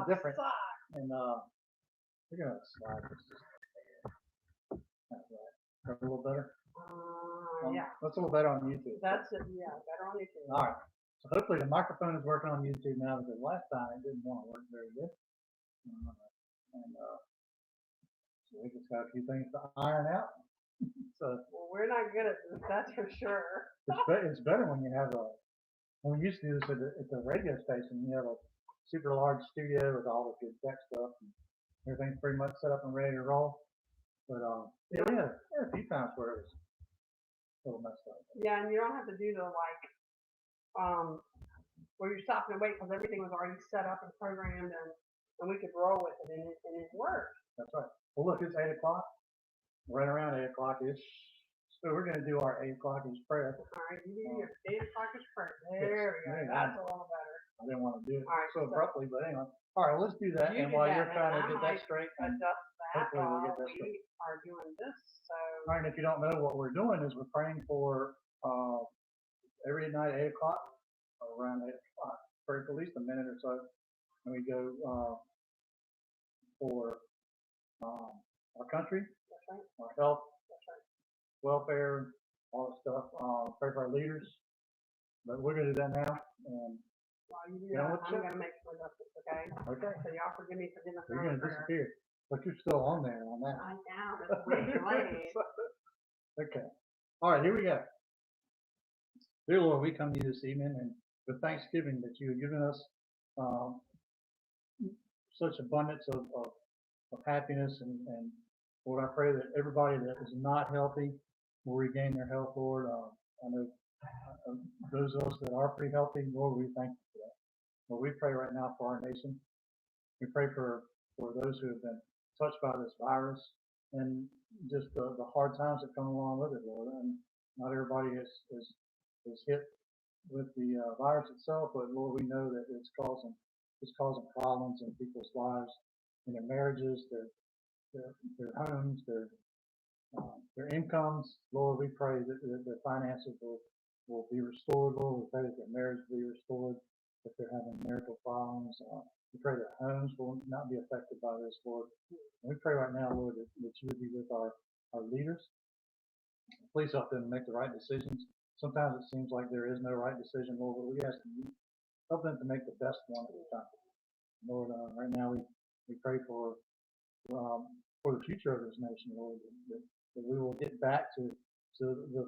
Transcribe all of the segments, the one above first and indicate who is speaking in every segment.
Speaker 1: different.
Speaker 2: sucks.
Speaker 1: And we're gonna slide this. That's right. That's a little better.
Speaker 2: Yeah,
Speaker 1: That's a little better on YouTube.
Speaker 2: that's it. Yeah, better on YouTube.
Speaker 1: All right. So hopefully the microphone is working on YouTube now, because last time it didn't want to work very good. And so we just got a few things to iron out. So
Speaker 2: Well, we're not good at this, that's for sure.
Speaker 1: it's better when you have when we used to do this at the radio station, you have a super large studio with all the good tech stuff, and everything's pretty much set up and ready to roll. But yeah, we had a few times where it was a little messed up.
Speaker 2: Yeah, and you don't have to do the where you're stopping and wait, because everything was already set up and programmed, and we could roll with it, and it worked.
Speaker 1: That's right. Well, look, it's 8 o'clock. Right around 8 o'clock ish. So we're going to do our 8 o'clock ish prayer.
Speaker 2: All right, you do your 8 o'clock is prayer. There we go. That's a little better.
Speaker 1: I didn't want to do it
Speaker 2: Right,
Speaker 1: so abruptly, but anyway. All right, let's do that.
Speaker 2: You
Speaker 1: And
Speaker 2: do
Speaker 1: while
Speaker 2: that,
Speaker 1: you're trying to
Speaker 2: and
Speaker 1: get
Speaker 2: I
Speaker 1: that
Speaker 2: might
Speaker 1: straight,
Speaker 2: adjust that
Speaker 1: hopefully we'll get
Speaker 2: while
Speaker 1: that straight.
Speaker 2: we are doing this. So
Speaker 1: All right, and if you don't know, what we're doing is we're praying for every night at 8 o'clock, or around 8 o'clock, pray for at least a minute or so. And we go for our country,
Speaker 2: that's right.
Speaker 1: our health,
Speaker 2: That's right.
Speaker 1: welfare, all that stuff. Pray for our leaders. But we're going to do that now. And
Speaker 2: While you do
Speaker 1: You know
Speaker 2: that,
Speaker 1: what,
Speaker 2: I'm
Speaker 1: Chuck?
Speaker 2: gonna make some adjustments, okay?
Speaker 1: okay,
Speaker 2: So y'all forgive me for getting up
Speaker 1: you're
Speaker 2: there.
Speaker 1: going to disappear. But you're still on there on that.
Speaker 2: I am. It's way too late.
Speaker 1: Okay. All right, here we go. Dear Lord, we come to you this evening and with thanksgiving that you have given us such abundance of happiness, and Lord, I pray that everybody that is not healthy will regain their health, Lord. I know those of us that are pretty healthy, Lord, we thank you for that. Lord, we pray right now for our nation. We pray for those who have been touched by this virus, and just the hard times that come along with it, Lord. And not everybody is hit with the virus itself, but Lord, we know that it's causing problems in people's lives, in their marriages, their homes, their incomes. Lord, we pray that their finances will be restored. Lord, we pray that their marriage will be restored. If they're having marital problems, we pray that homes will not be affected by this, Lord. And we pray right now, Lord, that you would be with our leaders. Please help them make the right decisions. Sometimes it seems like there is no right decision, Lord, but we ask you help them to make the best one at the time. Lord, right now we pray for the future of this nation, Lord, that we will get back to the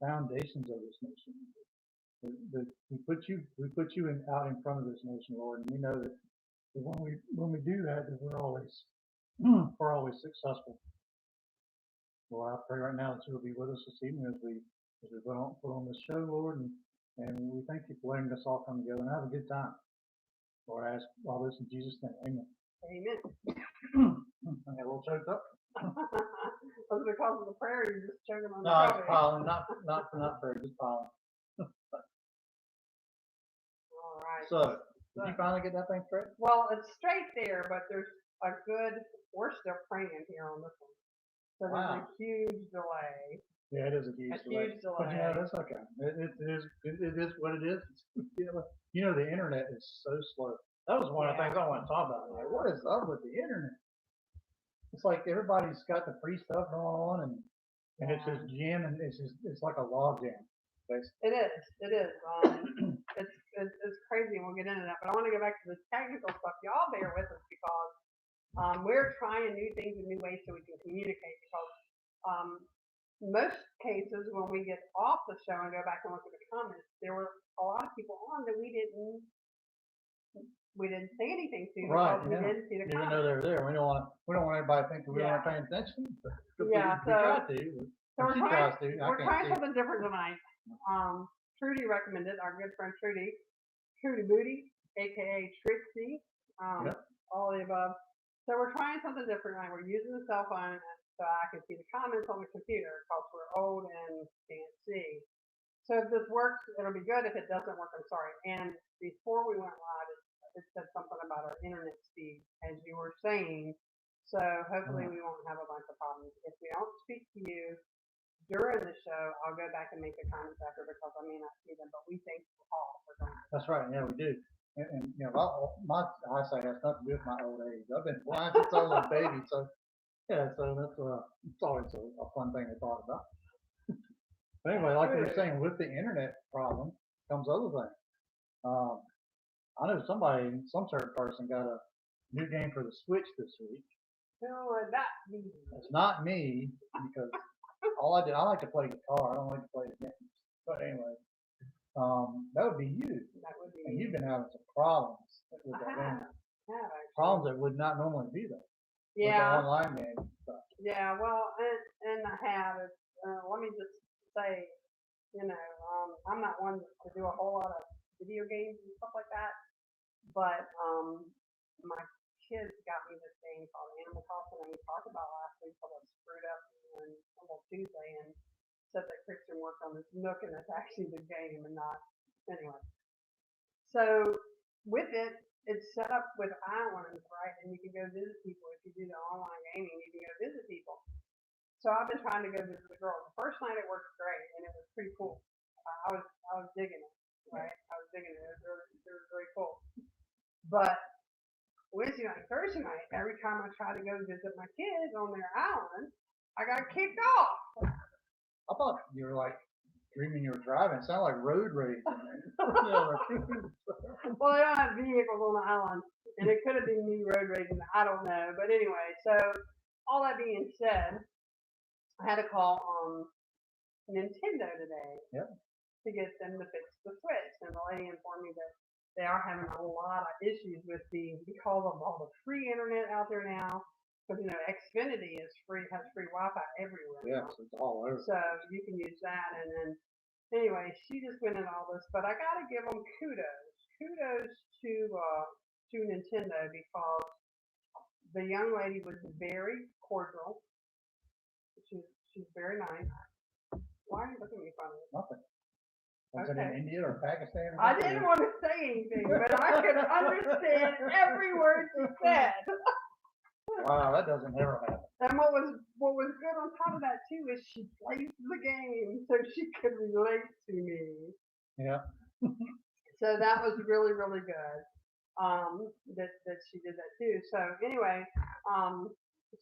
Speaker 1: foundations of this nation. That we put you out in front of this nation, Lord, and we know that when we do that, that we're always successful. Lord, I pray right now that you will be with us this evening as we put on this show, Lord, and we thank you for letting us all come together and have a good time. Lord, I ask all this in Jesus' name. Amen.
Speaker 2: Amen.
Speaker 1: I got a little choked up.
Speaker 2: Was it because of the prayer, or you're just choking on the
Speaker 1: No, it's
Speaker 2: COVID?
Speaker 1: pollen, not prayer, just pollen.
Speaker 2: All right.
Speaker 1: So, did you finally get that thing straight?
Speaker 2: Well, it's straight there, but there's we're still praying here on this one. So there's a huge delay.
Speaker 1: Yeah, it is a huge delay. But you know, that's okay. It is what it is. You know, the internet is so slow. That was one of the things I want to talk about. Like, what is up with the internet? It's like everybody's got the free stuff going on, and it's just jam, and it's like a log jam, basically.
Speaker 2: It is. It's crazy, and we'll get into that. But I want to go back to the technical stuff. Y'all bear with us because we're trying new things and new ways so we can communicate. Because most cases, when we get off the show and go back and look at the comments, there were a lot of people on that we didn't say anything to because we didn't see the comments.
Speaker 1: Even though they were there, we don't want everybody to think that we weren't paying attention.
Speaker 2: Yeah,
Speaker 1: we try to.
Speaker 2: So we're trying something different tonight. Trudy recommended, our good friend Trudy Booty, aka Trixie, all the above. So we're trying something different tonight. We're using the cell phone so I can see the comments on the computer because we're old and can't see. So if this works, it'll be good. If it doesn't work, I'm sorry. And before we went live, it said something about our internet speed, as you were saying. So hopefully we won't have a bunch of problems. If we don't speak to you during the show, I'll go back and make the comments after because I may not see them, but we thank you all for that.
Speaker 1: That's right. Yeah, we do. And you know, my eyesight has nothing to do with my old age. I've been blind since I was a baby, so yeah, so that's it's always a fun thing to talk about. But anyway, like we were saying, with the internet problem comes other things. Um, I know some certain person got a new game for the Switch this week.
Speaker 2: Who would that be?
Speaker 1: It's not me because I like to play guitar. I don't like to play the games. But anyway, that would be you.
Speaker 2: That would be.
Speaker 1: And you've been having some problems with that game. Problems that would not normally be there.
Speaker 2: Yeah.
Speaker 1: With the online game stuff.
Speaker 2: Yeah. Well, and I have. Let me just say, I'm not one to do a whole lot of video games and stuff like that. But my kids got me this game called Animal Crossing, and we talked about last week how I screwed up on almost Tuesday and said that Christian worked on this Nook, and it's actually the game and not anyway. So with it, it's set up with islands, right? And you can go visit people if you do the online gaming. You can go visit people. So I've been trying to go visit the girls. The first night it worked great, and it was pretty cool. I was digging it, right? I was digging it. It was really cool. But Wednesday night, Thursday night, every time I try to go visit my kids on their island, I got kicked off.
Speaker 1: I thought you were like dreaming you were driving. It sounded like road rage.
Speaker 2: Well, they don't have vehicles on the island, and it could have been me road raging. I don't know. But anyway, so all that being said, I had to call Nintendo today to get them to fix the Switch, and the lady informed me that they are having a lot of issues because of all the free internet out there now. Because Xfinity has free Wi-Fi everywhere.
Speaker 1: Yes, it's all over.
Speaker 2: So you can use that, and then anyway, she just went in all this, but I gotta give them kudos to Nintendo because the young lady was very cordial. She's very nice. Why are you looking at me funny?
Speaker 1: Nothing. Was it in India or Pakistan?
Speaker 2: I didn't want to say anything, but I could understand every word she said.
Speaker 1: Wow, that doesn't ever happen.
Speaker 2: And what was good on top of that too is she played the game so she could relate to me.
Speaker 1: Yeah.
Speaker 2: So that was really, really good. That she did that too. So anyway,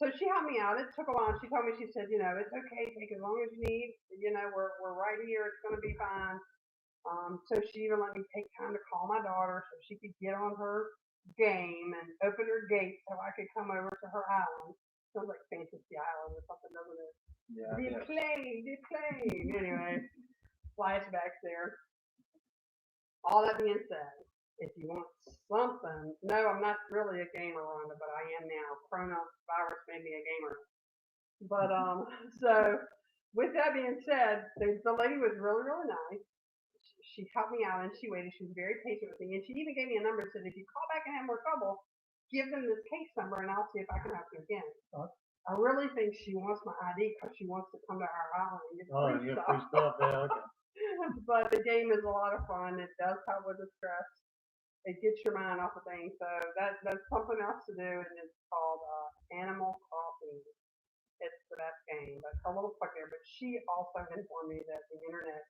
Speaker 2: so she helped me out. It took a while. She told me, she said, it's okay, take as long as you need. We're right here. It's gonna be fine. So she even let me take time to call my daughter so she could get on her game and open her gate so I could come over to her island. Sounds like Fantasy Island or something, doesn't it?
Speaker 1: Yeah.
Speaker 2: The plane. Anyway, flashbacks there. All that being said, if you want something, no, I'm not really a gamer, Rhonda, but I am now. Coronavirus made me a gamer. But so with that being said, the lady was really, really nice. She helped me out and she waited. She was very patient with me, and she even gave me a number and said, if you call back and have more trouble, give them this case number and I'll see if I can help you again. I really think she wants my ID because she wants to come to our island and get free stuff.
Speaker 1: Yeah, okay.
Speaker 2: But the game is a lot of fun. It does help with the stress. It gets your mind off of things. So that's something else to do, and it's called Animal Crossing. It's the best game. But a little quick there. But she also informed me that the internet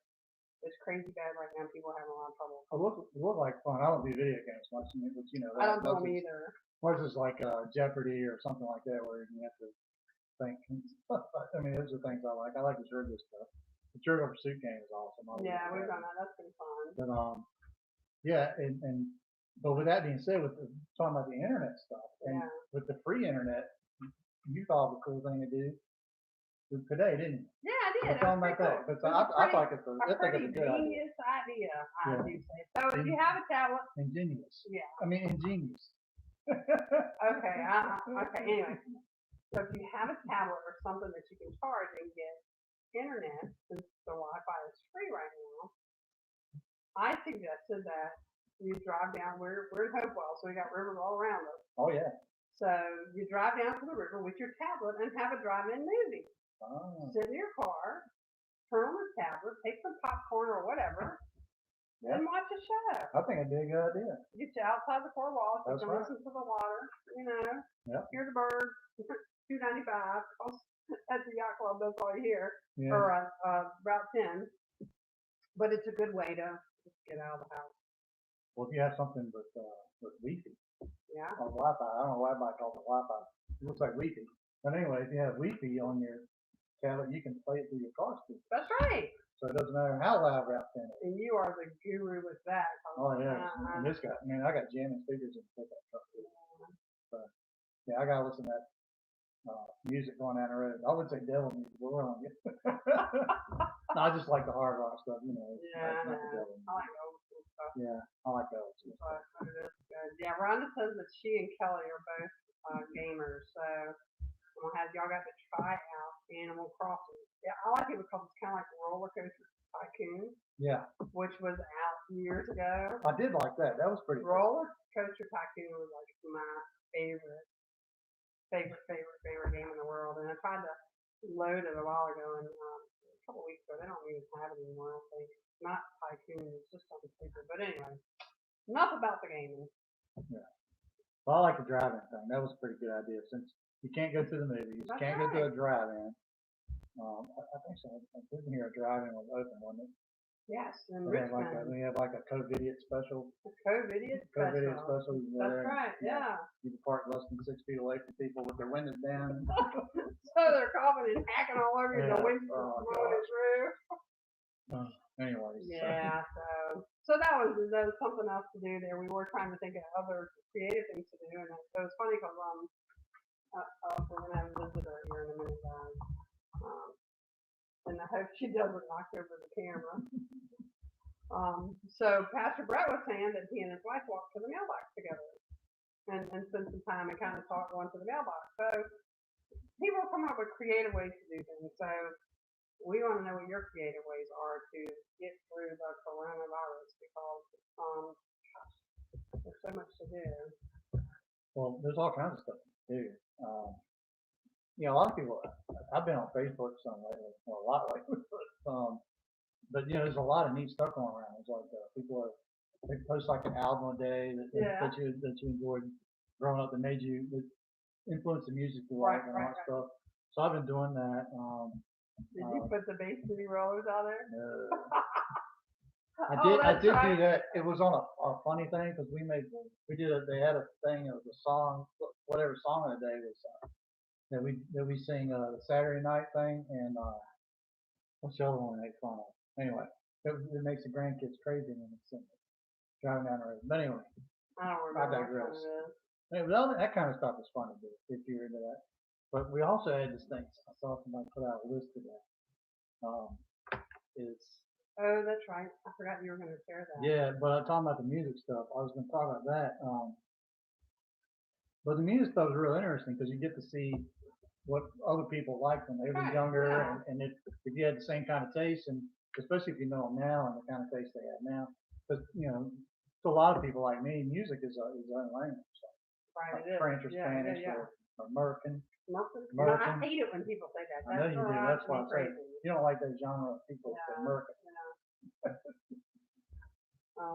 Speaker 2: is crazy bad right now. People are having a lot of trouble.
Speaker 1: It looked like fun. I don't do video games much, but
Speaker 2: I don't do them either.
Speaker 1: Where's this like Jeopardy or something like that where you have to think? I mean, those are things I like. I like the trivia stuff. The Trivial Pursuit game is awesome.
Speaker 2: Yeah, we've done that. That's been fun.
Speaker 1: But yeah, but with that being said, talking about the internet stuff and with the free internet, you thought of a cool thing to do today, didn't you?
Speaker 2: Yeah, I did.
Speaker 1: Talking about that, because I think it's a good
Speaker 2: genius idea. I do say. So if you have a tablet,
Speaker 1: ingenious.
Speaker 2: Yeah.
Speaker 1: I mean ingenious.
Speaker 2: Okay. Okay. Anyway, so if you have a tablet or something that you can charge and get internet, since the Wi-Fi is free right now, I suggested that you drive down. We're in Hopewell, so we got rivers all around us.
Speaker 1: Oh yeah.
Speaker 2: So you drive down to the river with your tablet and have a drive-in movie.
Speaker 1: Oh.
Speaker 2: Sit in your car, turn on the tablet, take some popcorn or whatever, and watch a show.
Speaker 1: I think it'd be a good idea.
Speaker 2: Get you outside the four walls, you can listen to the water, hear the birds, $2.95, at the yacht club, that's all you hear, or Route 10. But it's a good way to just get out of the house.
Speaker 1: Well, if you have something with Wi-Fi. I don't know why everybody calls it Wi-Fi. It looks like Wi-Fi. But anyway, if you have Wi-Fi on your tablet, you can play it through your car speakers.
Speaker 2: That's right.
Speaker 1: So it doesn't matter how loud Route 10 is.
Speaker 2: And you are the guru with that.
Speaker 1: Oh yeah. And this guy, man, I got jamming speakers in the pickup truck. So yeah, I gotta listen to that music going down the road. I would say devil music, but we're on it. No, I just like the hard rock stuff, you know.
Speaker 2: Yeah,
Speaker 1: not the devil
Speaker 2: I like old school stuff.
Speaker 1: Yeah, I like that old school stuff.
Speaker 2: But it is good. Yeah, Rhonda says that she and Kelly are both gamers, so I'm gonna have y'all got to try out Animal Crossing. Yeah, I like it because it's kind of like Roller Coaster Tycoon.
Speaker 1: Yeah.
Speaker 2: Which was out years ago.
Speaker 1: I did like that. That was pretty cool.
Speaker 2: Roller Coaster Tycoon was like my favorite game in the world, and I tried to load it a while ago, and a couple weeks ago, they don't even have it anymore. I don't think. Not Tycoon, it's just on the paper. But anyway, enough about the gaming.
Speaker 1: Yeah. Well, I like the drive-in thing. That was a pretty good idea since you can't go to the movies, you can't go to a drive-in. I think so. I didn't hear a drive-in was open, wasn't it?
Speaker 2: Yes, and
Speaker 1: we have like a COVID special.
Speaker 2: COVID
Speaker 1: special.
Speaker 2: That's right. Yeah.
Speaker 1: You can park less than 6 feet away from people with their windows down.
Speaker 2: So they're coughing and hacking all over you. The wind blowing through.
Speaker 1: Anyways.
Speaker 2: Yeah. So that was something else to do there. We were trying to think of other creative things to do, and it was funny because we're gonna have a visitor here in a minute, guys. And I hope she doesn't knock over the camera. So Pastor Brett was saying that he and his wife walked to the mailbox together and spent some time and kind of talked going to the mailbox. So people come up with creative ways to do things. So we want to know what your creative ways are to get through the coronavirus because there's so much to do.
Speaker 1: Well, there's all kinds of stuff to do. A lot of people, I've been on Facebook some lately, well, a lot lately, but there's a lot of neat stuff going around. It's like they post like an album a day that you enjoyed growing up that influenced the music you like and all that stuff. So I've been doing that.
Speaker 2: Did you put the Bay City Rollers out there?
Speaker 1: No. I did do that. It was on a funny thing because they had a thing of the song, whatever song of the day was. That we sing the Saturday night thing and what's the other one they make fun of? Anyway, it makes the grandkids crazy when they sing it, driving down the road. But anyway, I digress. That kind of stuff is fun to do if you're into that. But we also had this thing. I saw somebody put out a list today. Oh,
Speaker 2: that's right. I forgot you were going to share that.
Speaker 1: Yeah, but I'm talking about the music stuff. I was going to talk about that. But the music stuff is real interesting because you get to see what other people liked when they were younger, and if you had the same kind of taste, and especially if you know them now and the kind of taste they have now, because to a lot of people like me, music is own language. So
Speaker 2: right,
Speaker 1: like French or Spanish or American.
Speaker 2: I hate it when people say that.
Speaker 1: I know you do. That's why I say you don't like that genre of people. American.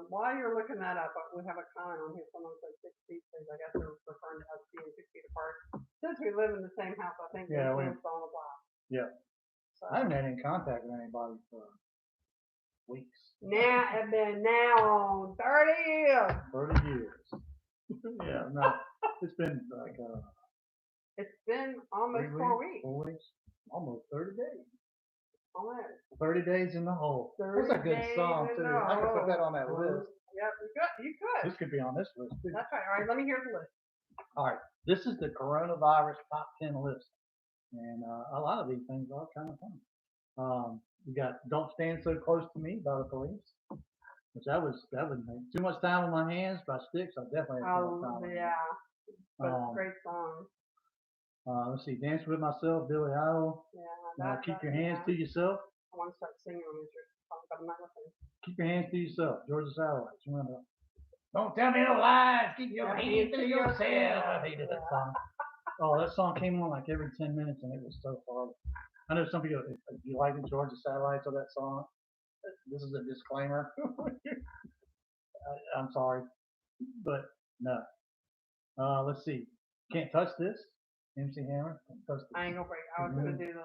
Speaker 2: While you're looking that up, we have a comment on here. Someone said 6 feet, because I guess they're referring to us being 6 feet apart. Since we live in the same house, I think we're on the block. Yeah. So,
Speaker 1: I haven't had any contact with anybody for weeks.
Speaker 2: Now it's been on 30 years.
Speaker 1: 30 years. Yeah, no, it's been like
Speaker 2: it's been almost 4 weeks.
Speaker 1: 4 weeks, almost 30 days.
Speaker 2: Almost.
Speaker 1: 30 days in the hole. That's a good song too. I could put that on that list.
Speaker 2: Yep, you could.
Speaker 1: This could be on this list too.
Speaker 2: That's right. All right, let me hear the list.
Speaker 1: All right, this is the coronavirus top 10 list, and a lot of these things are kind of fun. We got "Don't Stand So Close to Me" by the Police, which that would make too much time on my hands by Styx. I definitely have too much time.
Speaker 2: Yeah, but it's a great song.
Speaker 1: Let's see, "Dance with Myself," Billy Idol.
Speaker 2: Yeah.
Speaker 1: "Keep Your Hands to Yourself."
Speaker 2: I want to start singing on this. I'm not listening.
Speaker 1: "Keep Your Hands to Yourself," Georgia Satellites. Remember? "Don't Tell Me No Lies, Keep Your Hands to Yourself." I hated that song. Oh, that song came on like every 10 minutes, and it was so horrible. I know some people, if you like the Georgia Satellites or that song, this is a disclaimer. I'm sorry, but no. Let's see. "Can't Touch This," MC Hammer. Can't Touch This.
Speaker 2: I ain't gonna break. I was gonna do the,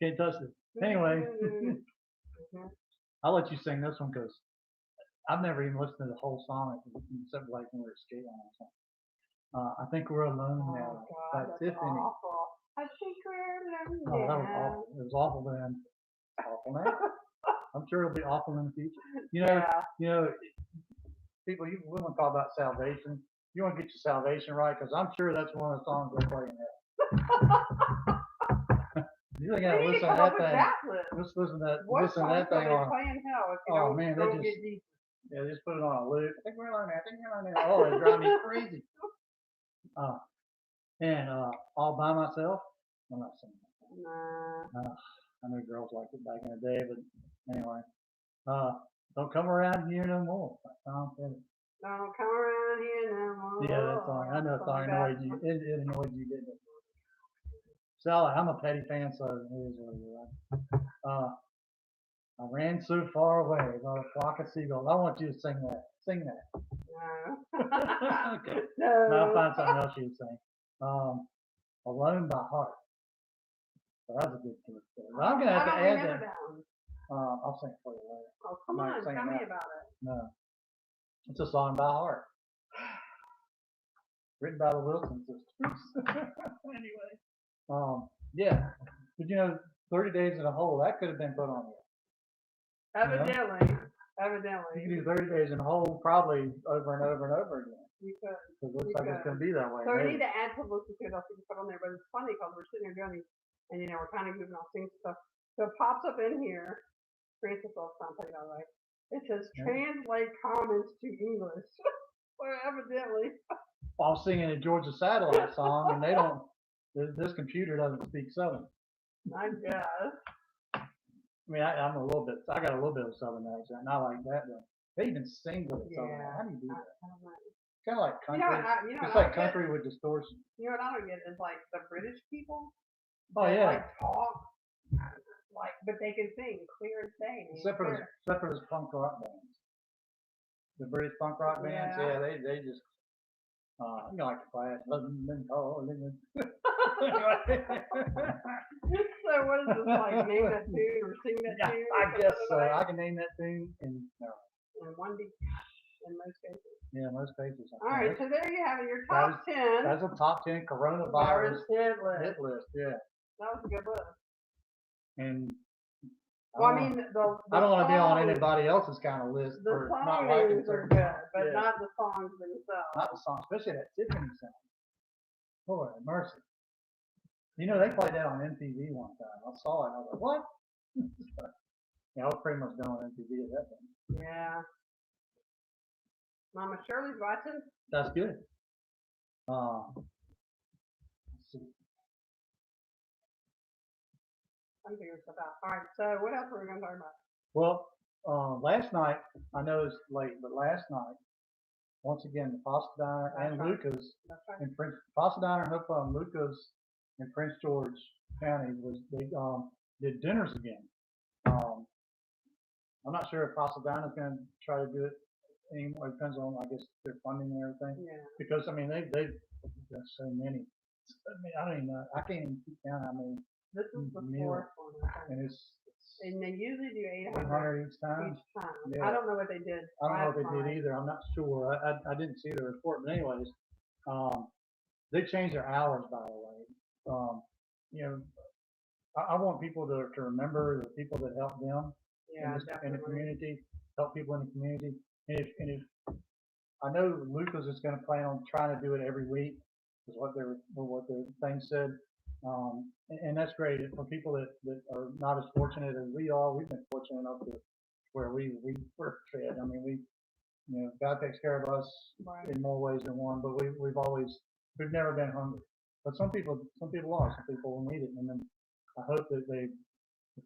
Speaker 1: Can't Touch This. Anyway, I'll let you sing this one because I've never even listened to the whole song except like when we were skating on something. I think we're alone
Speaker 2: Oh
Speaker 1: now.
Speaker 2: God,
Speaker 1: By
Speaker 2: that's
Speaker 1: Tiffany.
Speaker 2: awful. I think we're alone
Speaker 1: Oh, that was
Speaker 2: now.
Speaker 1: awful. It was awful then. Awful now. I'm sure it'll be awful in the future.
Speaker 2: Yeah.
Speaker 1: People, we want to talk about salvation. You want to get your salvation right, because I'm sure that's one of the songs they're playing there. You
Speaker 2: We
Speaker 1: gotta
Speaker 2: need to
Speaker 1: listen to
Speaker 2: come
Speaker 1: that
Speaker 2: up with
Speaker 1: thing.
Speaker 2: that list.
Speaker 1: Just listen to that.
Speaker 2: What
Speaker 1: Listen to
Speaker 2: songs
Speaker 1: that thing
Speaker 2: are they
Speaker 1: on.
Speaker 2: playing hell if you
Speaker 1: Oh
Speaker 2: don't,
Speaker 1: man, they
Speaker 2: don't
Speaker 1: just
Speaker 2: get Jesus?
Speaker 1: yeah, just put it on a loop. I think we're alone now. I think we're alone now. Oh, it drives me crazy. And all by myself. I'm not saying that.
Speaker 2: Nah.
Speaker 1: I know girls liked it back in the day, but anyway. Don't come around here no more. Tom Petty.
Speaker 2: Don't come around here no more.
Speaker 1: Yeah, that song. I know that song annoyed you. It annoyed you, didn't it? Sally, I'm a Petty fan, so it is what it is. I ran so far away, about a flock of seagulls. I want you to sing that. Sing that.
Speaker 2: No.
Speaker 1: Okay.
Speaker 2: No.
Speaker 1: Now I'll find something else you to sing. Alone by Heart. So that was a good tune. I'm gonna have to add that. I'll sing it for you later.
Speaker 2: Oh, come on, tell me about it.
Speaker 1: No. It's a song by heart. Written by the Wilson sisters. Anyway. Yeah. But 30 Days in a Hole, that could have been put on there.
Speaker 2: Evidently.
Speaker 1: You can do 30 Days in a Hole probably over and over and over again.
Speaker 2: You could.
Speaker 1: Because it looks like it's going to be that way.
Speaker 2: So we need to add publicity to it else we can put on there, but it's funny because we're sitting there doing these, and we're kind of goofing off things stuff. So it pops up in here. Francis will translate all right. It says translate comments to English. Well, evidently.
Speaker 1: I was singing a Georgia Satellite song, and they don't. This computer doesn't speak Southern.
Speaker 2: I guess.
Speaker 1: I mean, I'm a little bit. I got a little bit of Southern accent, not like that though. They even sing with it. Southern. How do you do that? Kind of like country. It's like country with distortion.
Speaker 2: You know what I don't get is like the British people.
Speaker 1: Oh yeah.
Speaker 2: Like talk, but they can sing clear as day.
Speaker 1: Except for this punk rock bands. The British punk rock bands, yeah, they just like the Clash.
Speaker 2: So what is this, like name that tune or sing that tune?
Speaker 1: I guess so. I can name that tune in
Speaker 2: one beat in most cases.
Speaker 1: Yeah, most cases.
Speaker 2: All right, so there you have it, your top 10.
Speaker 1: That's a top 10 coronavirus
Speaker 2: hit
Speaker 1: list. Yeah.
Speaker 2: That was a good list.
Speaker 1: And
Speaker 2: well, I mean,
Speaker 1: I don't want to be on anybody else's kind of list
Speaker 2: for
Speaker 1: not liking
Speaker 2: certain good, but not the songs themselves.
Speaker 1: Not the songs, especially that Tiffany song. Lord have mercy. They played that on MTV one time. I saw it and I was like, what? I was pretty much done on MTV at that time.
Speaker 2: Yeah. Mama Shirley's watching.
Speaker 1: That's good. Let's see.
Speaker 2: I'm figuring stuff out. All right, so what else are we going to talk about?
Speaker 1: Well, last night, I know it's late, but last night, once again, the Pasta Diner and Lucas in Prince, Pasta Diner, Hopewell, and Lucas in Prince George County they did dinners again. I'm not sure if Pasta Diner is going to try to do it anymore. It depends on, I guess, their funding and everything.
Speaker 2: Yeah.
Speaker 1: Because they've got so many. I don't even know. I can't even keep count how many.
Speaker 2: This is the fourth one.
Speaker 1: And
Speaker 2: and they usually do
Speaker 1: 800 each time.
Speaker 2: Yeah. I don't know what they did.
Speaker 1: I don't know what they did either. I'm not sure. I didn't see the report, but anyways, they changed their hours, by the way. I want people to remember the people that helped them in the community, help people in the community. And if I know Lucas is going to plan on trying to do it every week, is what their thing said. And that's great for people that are not as fortunate as we are. We've been fortunate enough to where we were fed. I mean, God takes care of us in more ways than one, but we've never been hungry. But some people are. Some people will need it, and then I hope that the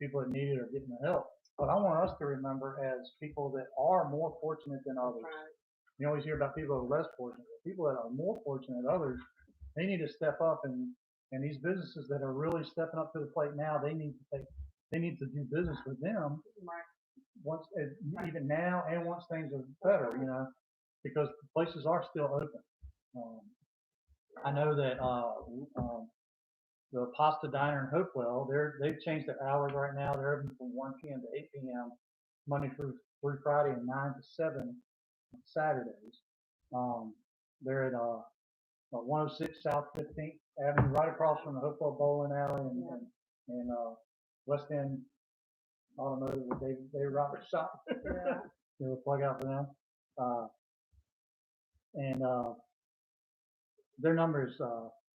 Speaker 1: people that need it are getting the help. But I want us to remember as people that are more fortunate than others. You always hear about people that are less fortunate. People that are more fortunate than others, they need to step up, and these businesses that are really stepping up to the plate now, they need to do business with them. Once, even now, and once things are better, because places are still open. I know that the Pasta Diner in Hopewell, they've changed their hours right now. They're open from 1 p.m. to 8 p.m. Monday through Friday and 9 to 7 on Saturdays. They're at 106 South 15th Avenue, right across from the Hopewell Bowling Alley and West End Automotive with David Roberts shop.
Speaker 2: Yeah.
Speaker 1: Give a plug out for them. And their number is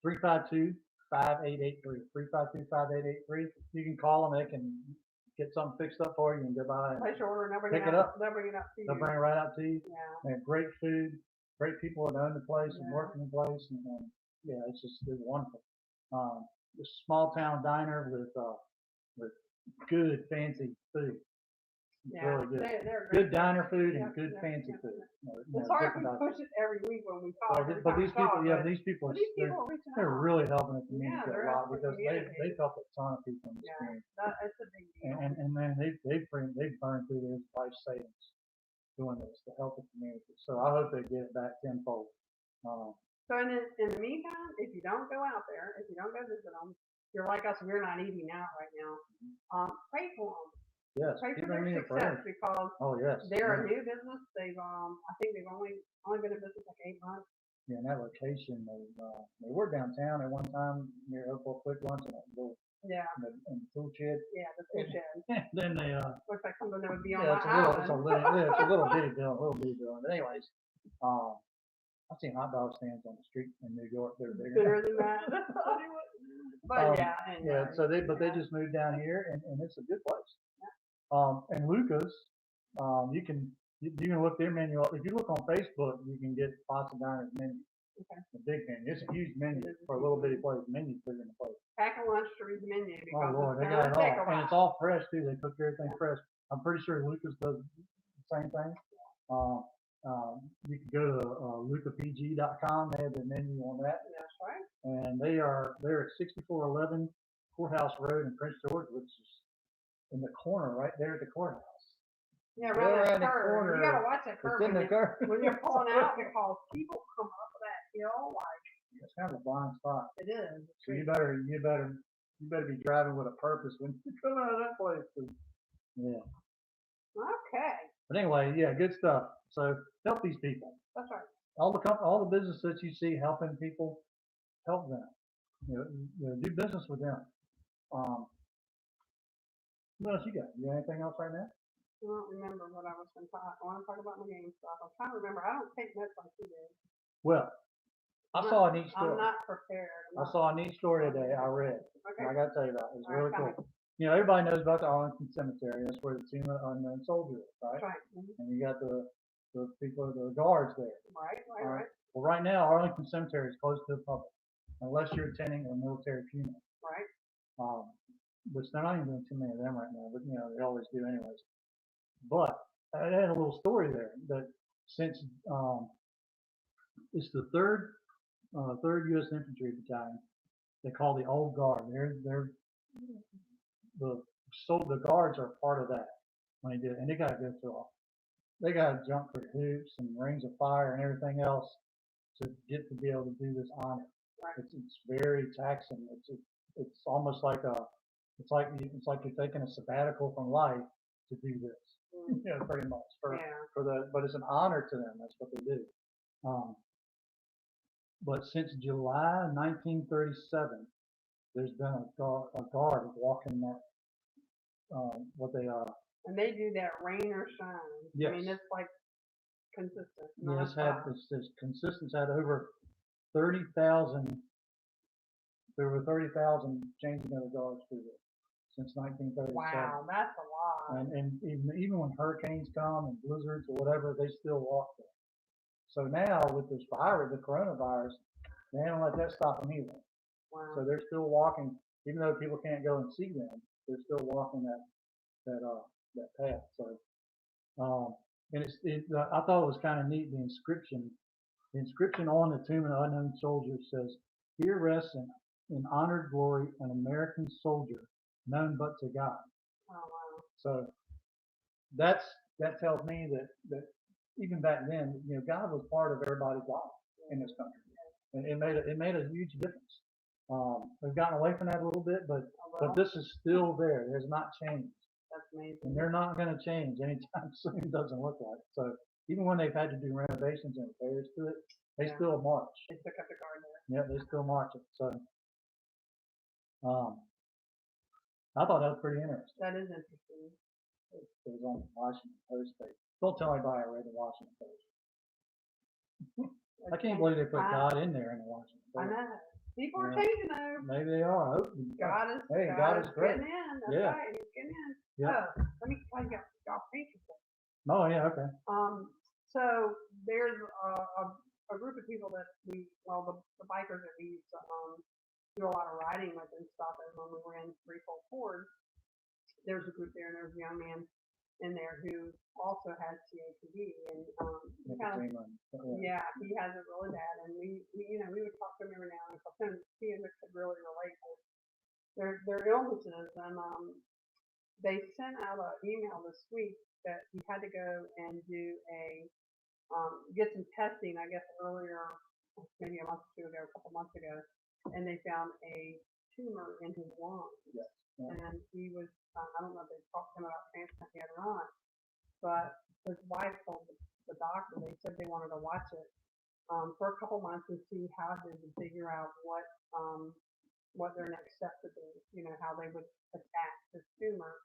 Speaker 1: 352-5883. 352-5883. You can call them. They can get something fixed up for you and go by and
Speaker 2: place your order and they'll
Speaker 1: pick it up.
Speaker 2: They'll bring it up to you.
Speaker 1: They'll bring it right out to you.
Speaker 2: Yeah.
Speaker 1: They have great food, great people that own the place and work in the place, and yeah, it's wonderful. It's a small town diner with good fancy food. It's really good.
Speaker 2: They're
Speaker 1: good diner food and good fancy food.
Speaker 2: It's hard if we push it every week when we talk.
Speaker 1: But these people, they're really helping the community a lot because they've helped a ton of people in this community.
Speaker 2: It's a big deal.
Speaker 1: And then they've burned through their life savings doing this to help the community. So I hope they get it back tenfold.
Speaker 2: So in the meantime, if you don't go out there, if you don't go visit them, you're like us, we're not eating out right now. Pray for them.
Speaker 1: Yes,
Speaker 2: pray for their success because they're a new business. They've I think they've only been in business like 8 months.
Speaker 1: Yeah, and that location, they were downtown at one time near Hopewell Quick Lunch and the tool shed.
Speaker 2: Yeah, the tool shed.
Speaker 1: Then they
Speaker 2: looks like something that would be on my island.
Speaker 1: It's a little bitty building. But anyways, I've seen hot dog stands on the street in New York that are
Speaker 2: bigger than that. But
Speaker 1: anyway. So they just moved down here and it's a good place. And Luca's, you can look their menu up. If you look on Facebook, you can get Pasta Diner's menu.
Speaker 2: Okay.
Speaker 1: A big menu. It's a huge menu for a little bitty place. The menu's bigger than the place.
Speaker 2: Pack a lunch to read the menu because
Speaker 1: Lord, they got it all. And it's all fresh too. They cook everything fresh. I'm pretty sure Luca's does the same thing. You can go to lucapg.com. They have the menu on that.
Speaker 2: That's right.
Speaker 1: And they're at 6411 Courthouse Road in Prince George, which is in the corner right there at the courthouse.
Speaker 2: Yeah, right the curve. You gotta watch that curve. When you're pulling out because people come up that hill like
Speaker 1: it's kind of a blind spot.
Speaker 2: It is.
Speaker 1: So you better be driving with a purpose when you come out of that place. Yeah.
Speaker 2: Okay.
Speaker 1: But anyway, yeah, good stuff. So help these people.
Speaker 2: That's right.
Speaker 1: All the business that you see helping people, help them. Do business with them. What else you got? You got anything else right now?
Speaker 2: I don't remember what I was going to talk. I want to talk about my game stuff. I'm trying to remember. I don't take notes like you do.
Speaker 1: Well, I saw a neat story.
Speaker 2: I'm not prepared.
Speaker 1: I saw a neat story today. I read.
Speaker 2: Okay.
Speaker 1: I got to tell you about it. It's really cool. Everybody knows about the Arlington Cemetery. That's where the Tomb of Unknown Soldier is, right?
Speaker 2: That's right. Mm-hmm.
Speaker 1: And you got the people, the guards there.
Speaker 2: Right.
Speaker 1: Well, right now, Arlington Cemetery is closed to the public unless you're attending a military funeral.
Speaker 2: Right.
Speaker 1: Which they're not even doing too many of them right now, but they always do anyways. But I had a little story there that since it's the third U.S. Infantry Battalion, they call the Old Guard. The guards are part of that when they do it, and they got to go through all. They got to jump through hoops and rings of fire and everything else to get to be able to do this honor.
Speaker 2: Right.
Speaker 1: It's very taxing. It's almost like it's like you're taking a sabbatical from life to do this. Pretty much but it's an honor to them. That's what they do. But since July 1937, there's been a guard walking that what they are.
Speaker 2: And they do that rain or shine.
Speaker 1: Yes.
Speaker 2: I mean, it's like consistent.
Speaker 1: Yeah, it's consistent. It's had over 30,000. There were 30,000 changing of the guards through this since 1937.
Speaker 2: Wow, that's a lot.
Speaker 1: And even when hurricanes come and blizzards or whatever, they still walk there. So now with this virus, the coronavirus, they don't let that stop them either.
Speaker 2: Wow.
Speaker 1: So they're still walking, even though people can't go and see them. They're still walking that path. So, and I thought it was kind of neat. The inscription on the Tomb of the Unknown Soldier says, "Here rests in honored glory an American soldier known but to God."
Speaker 2: Oh, wow.
Speaker 1: So that tells me that even back then, God was part of everybody's life in this country, and it made a huge difference. We've gotten away from that a little bit, but this is still there. It has not changed.
Speaker 2: amazing.
Speaker 1: And they're not gonna change anytime soon, it doesn't look like. So even when they've had to do renovations and repairs to it, they still march.
Speaker 2: They still kept the guard there.
Speaker 1: Yeah, they still march it. So, I thought that was pretty interesting.
Speaker 2: That is interesting.
Speaker 1: It was on the Washington Post page. Don't tell anybody I read the Washington Post. I can't believe they put God in there in the Washington
Speaker 2: I
Speaker 1: Post.
Speaker 2: know. People are changing though.
Speaker 1: Maybe they are. I hope.
Speaker 2: God is
Speaker 1: great.
Speaker 2: getting in. That's
Speaker 1: Yeah.
Speaker 2: right. He's getting in.
Speaker 1: Yeah.
Speaker 2: Oh, let me tell you y'all people.
Speaker 1: Oh yeah, okay.
Speaker 2: So there's a group of people that the bikers that we used to do a lot of riding with and stuff, and when we were in Threefold Ford, there was a group there, and there was a young man in there who also has COPD, and he has it really bad, and we would talk to him every now and then. He and Rick could really relate to their illnesses, and they sent out an email this week that he had to go and do get some testing, I guess earlier, maybe a month or two ago, a couple months ago, and they found a tumor in his lungs.
Speaker 1: Yes. Yeah.
Speaker 2: And he was, I don't know if they talked to him about transplant yet or not, but his wife told the doctor, they said they wanted to watch it for a couple months and see how they would figure out what their next step would be, how they would attack this tumor.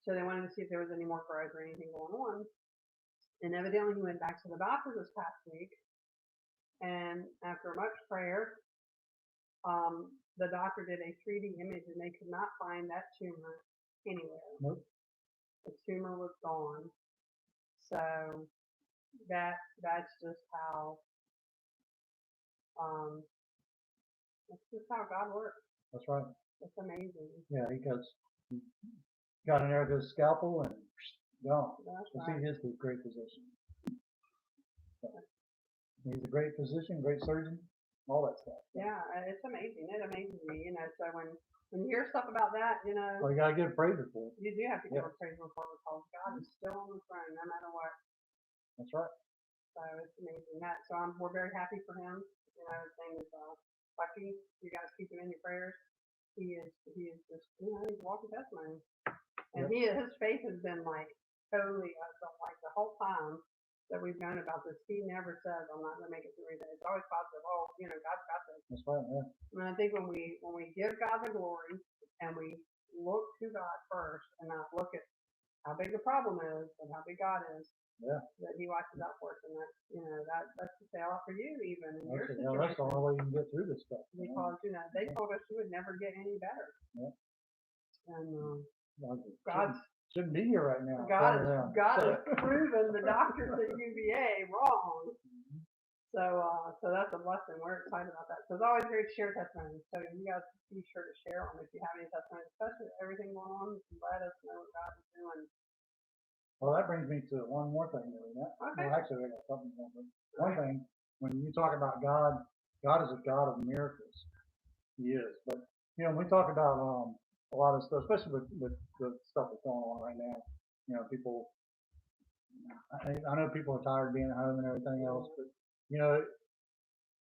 Speaker 2: So they wanted to see if there was any more growth or anything going on. And evidently he went back to the doctor this past week, and after much prayer, the doctor did a 3D image, and they could not find that tumor anywhere.
Speaker 1: Nope.
Speaker 2: The tumor was gone. So that's just how God works.
Speaker 1: That's right.
Speaker 2: It's amazing.
Speaker 1: Yeah, he got in there with his scalpel and gone.
Speaker 2: That's
Speaker 1: right. He is the great physician. He's a great physician, great surgeon, all that stuff.
Speaker 2: Yeah, it's amazing. It amazes me, So when you hear stuff about that,
Speaker 1: well, you gotta give praise report.
Speaker 2: You do have to give a praise report because God is still on the throne, no matter what.
Speaker 1: That's right.
Speaker 2: So it's amazing. We're very happy for him. His name is Bucky. You guys keep him in your prayers. He is just he's a walking testimony. And his faith has been like totally like the whole time that we've known about this. He never says, "I'm not going to make it through anything." It's always positive. Oh, God's got this.
Speaker 1: That's right. Yeah.
Speaker 2: And I think when we give God the glory and we look to God first and not look at how big the problem is and how big God is, that He watches out for us, and that's to say a lot for you even in your situation.
Speaker 1: That's the only way you can get through this stuff.
Speaker 2: Because they told us you would never get any better. Yeah. And God
Speaker 1: shouldn't be here right now.
Speaker 2: God has proven the doctors at UVA wrong. So that's a blessing. We're excited about that. So it's always great to share testimonies. So you guys be sure to share them if you have any testimonies, especially with everything going on. Let us know what God is doing.
Speaker 1: Well, that brings me to one more thing, Marina.
Speaker 2: Okay.
Speaker 1: Well, actually, I got something more. One thing, when you talk about God, God is a God of miracles. He is. But when we talk about a lot of stuff, especially with the stuff that's going on right now, people. I know people are tired of being at home and everything else, but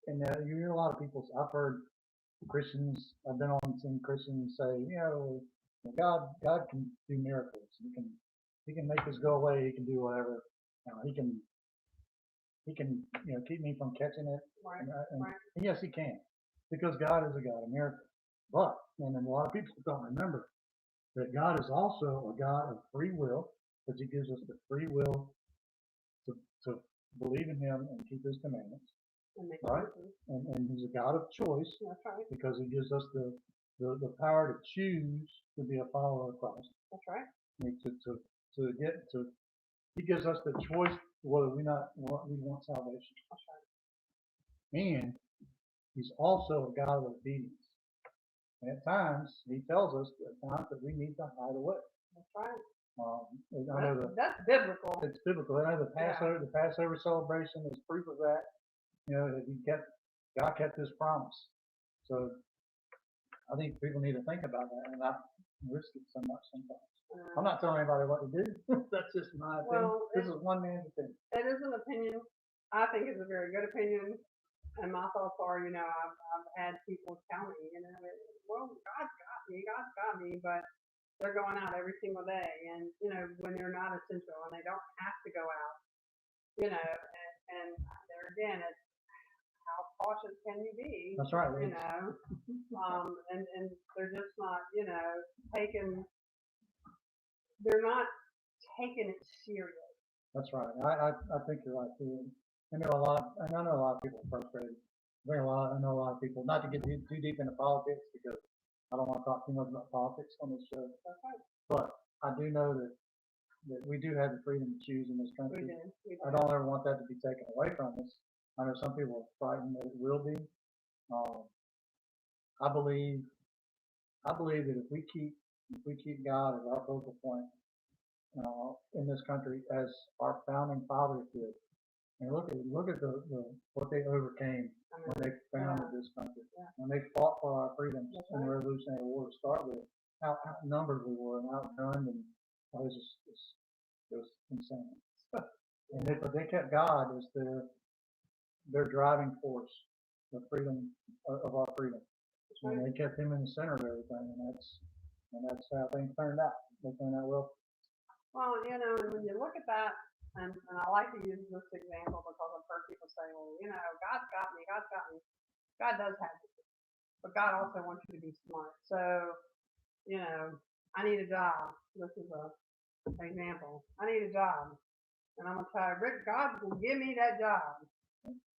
Speaker 1: and you hear a lot of people. I've heard Christians. I've been on some Christians say, God can do miracles. He can make this go away. He can do whatever. He can keep me from catching it.
Speaker 2: Right.
Speaker 1: And yes, He can, because God is a God of miracles. But and a lot of people don't remember that God is also a God of free will, because He gives us the free will to believe in Him and keep His commandments. Right? And He's a God of choice.
Speaker 2: That's right.
Speaker 1: Because He gives us the power to choose to be a follower of Christ.
Speaker 2: That's right.
Speaker 1: He gives us the choice whether we want salvation.
Speaker 2: That's right.
Speaker 1: And He's also a God of obedience. And at times, He tells us that we need to hide away.
Speaker 2: That's right.
Speaker 1: That's
Speaker 2: biblical.
Speaker 1: It's biblical. I know the Passover celebration is proof of that. That God kept His promise. So I think people need to think about that and not risk it so much sometimes. I'm not telling anybody what to do. That's just my opinion. This is one man's opinion.
Speaker 2: It is an opinion. I think it's a very good opinion. And my thoughts are, I've had people tell me, well, God's got me, but they're going out every single day, and when they're not essential and they don't have to go out, and there again, it's how cautious can you be?
Speaker 1: That's right.
Speaker 2: And they're just not, taking, they're not taking it serious.
Speaker 1: That's right. I think you're right too. I know a lot of people are frustrated. I know a lot of people, not to get too deep into politics because I don't want to talk too much about politics on this show.
Speaker 2: Okay.
Speaker 1: But I do know that we do have the freedom to choose in this country.
Speaker 2: We do.
Speaker 1: I don't ever want that to be taken away from us. I know some people are frightened that it will be. I believe that if we keep God as our focal point in this country, as our founding fathers did, and look at the what they overcame when they founded this country, when they fought for our freedoms in the Revolutionary War to start with, how outnumbered we were and outgunned, and it was insane. And but they kept God as their driving force, the freedom of our freedom. And they kept him in the center of everything, and that's how things turned out. They turned out well.
Speaker 2: Well, and when you look at that, and I like to use this example because I've heard people say, well, God's got me. God does have you, but God also wants you to be smart. So, I need a job. This is an example. I need a job, and I'm gonna tell you, Rick, God will give me that job.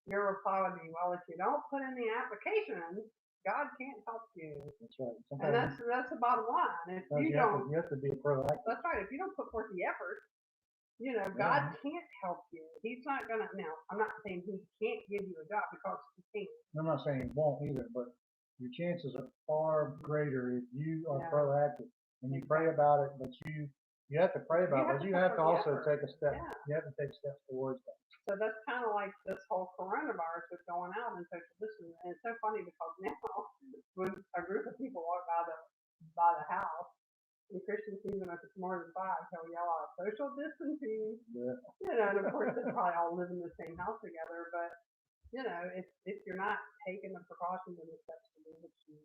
Speaker 2: Your reply would be, well, if you don't put in the application, God can't help you.
Speaker 1: That's right.
Speaker 2: And that's the bottom line. If you
Speaker 1: have to be proactive.
Speaker 2: That's right. If you don't put forth the effort, God can't help you. He's not gonna. Now, I'm not saying He can't give you a job because He can't.
Speaker 1: I'm not saying He won't either, but your chances are far greater if you are proactive and you pray about it. But you have to pray about it, but you have to also take a step.
Speaker 2: Yeah.
Speaker 1: You have to take steps towards that.
Speaker 2: So that's kind of like this whole coronavirus with going out and social distancing. And it's so funny because now when a group of people walk by the house, in Christian season, if it's more than 5, they'll yell out social distancing.
Speaker 1: Yeah.
Speaker 2: And of course they probably all live in the same house together. But if you're not taking the precautions and the steps to do what you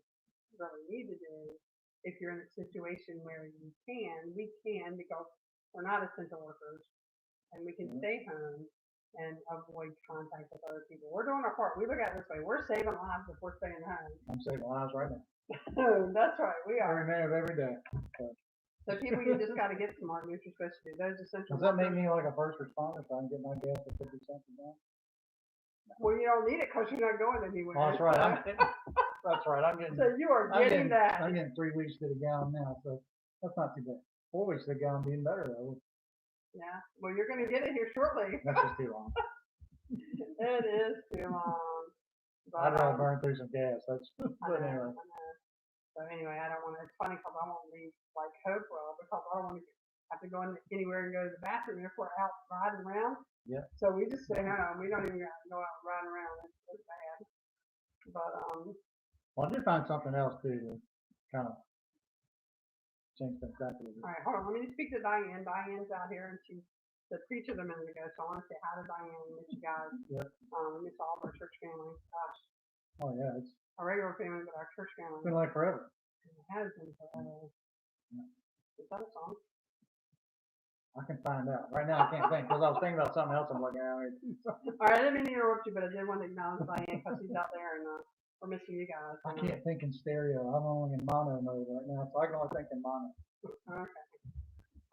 Speaker 2: really need to do, if you're in a situation where we can because we're not essential workers, and we can stay home and avoid contact with other people. We're doing our part. We look at it this way. We're saving lives if we're staying home.
Speaker 1: I'm saving lives right now.
Speaker 2: That's right. We are.
Speaker 1: Every minute of every day.
Speaker 2: So people, you just got to get smart. What you're supposed to do. Those essential.
Speaker 1: Does that make me like a first responder so I can get my gas at 50 cents a gallon?
Speaker 2: Well, you don't need it because you're not going anywhere.
Speaker 1: Oh, that's right. That's right. I'm getting.
Speaker 2: So you are getting that.
Speaker 1: I'm getting 3 weeks to the gallon now, so that's not too bad. 4 weeks to the gallon being better though.
Speaker 2: Yeah. Well, you're going to get it here shortly.
Speaker 1: That's just too long.
Speaker 2: It is too long.
Speaker 1: I'd rather burn through some gas. That's. But anyway.
Speaker 2: I know. So anyway, I don't want to. It's funny because I won't leave like Hopewell because I don't want to have to go anywhere and go to the bathroom if we're out riding around.
Speaker 1: Yeah.
Speaker 2: So we just stay home. We don't even go out and ride around. It's bad. But
Speaker 1: Well, I did find something else too to kind of change things back a little bit.
Speaker 2: All right, hold on. Let me speak to Diane. Diane's out here, and she's the preacher a minute ago. So I want to say hi to Diane and miss you guys.
Speaker 1: Yep.
Speaker 2: Miss all of our church family. Gosh.
Speaker 1: Oh yeah, it's
Speaker 2: our regular family, but our church family.
Speaker 1: been like forever.
Speaker 2: It has been forever.
Speaker 1: Yeah.
Speaker 2: Is that a song?
Speaker 1: I can find out. Right now I can't think because I was thinking about something else. I'm like,
Speaker 2: all right, I didn't mean to interrupt you, but I did want to acknowledge Diane because she's out there and we're missing you guys.
Speaker 1: I can't think in stereo. I'm only in mono mode right now, so I can only think in mono.
Speaker 2: Okay.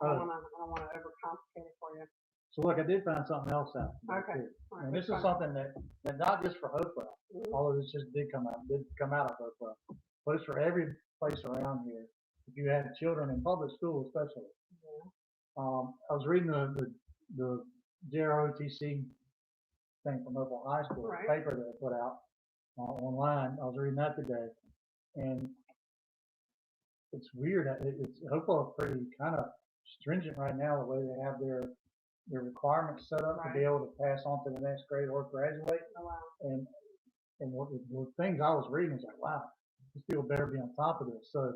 Speaker 2: I don't want to overcomplicate it for you.
Speaker 1: So look, I did find something else out.
Speaker 2: Okay.
Speaker 1: Right, and this is something that not just for Hopewell, although this just did come out of Hopewell, but it's for every place around here. If you have children in public school, especially.
Speaker 2: Yeah.
Speaker 1: I was reading the JROTC thing from Hopewell High School, the paper that they put out online. I was reading that today, and it's weird. Hopewell is pretty kind of stringent right now the way they have their requirements set up to be able to pass on to the next grade or graduate.
Speaker 2: Oh, wow.
Speaker 1: And what the things I was reading is like, wow, these people better be on top of this. So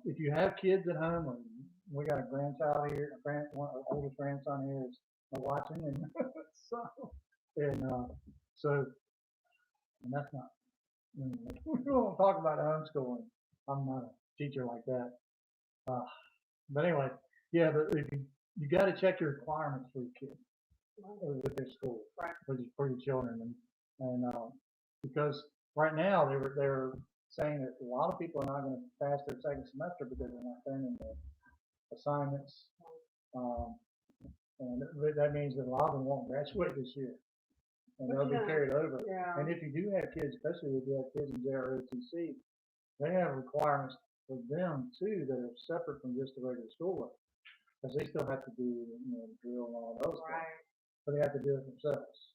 Speaker 1: if you have kids at home, or we got a grandchild here, one of our oldest grandson here is watching, and and that's not. We don't talk about homeschooling. I'm not a teacher like that. But anyway, yeah, but if you got to check your requirements for your kids with their school,
Speaker 2: Right.
Speaker 1: for your children, and because right now they're saying that a lot of people are not going to pass their second semester because they're not turning their assignments, um, and that means that a lot of them won't graduate this year, and they'll be carried over.
Speaker 2: Yeah.
Speaker 1: And if you do have kids, especially if you have kids in JROTC, they have requirements for them too that are separate from just the regular schoolwork, because they still have to do the drill and all those
Speaker 2: Right.
Speaker 1: things, but they have to do it themselves.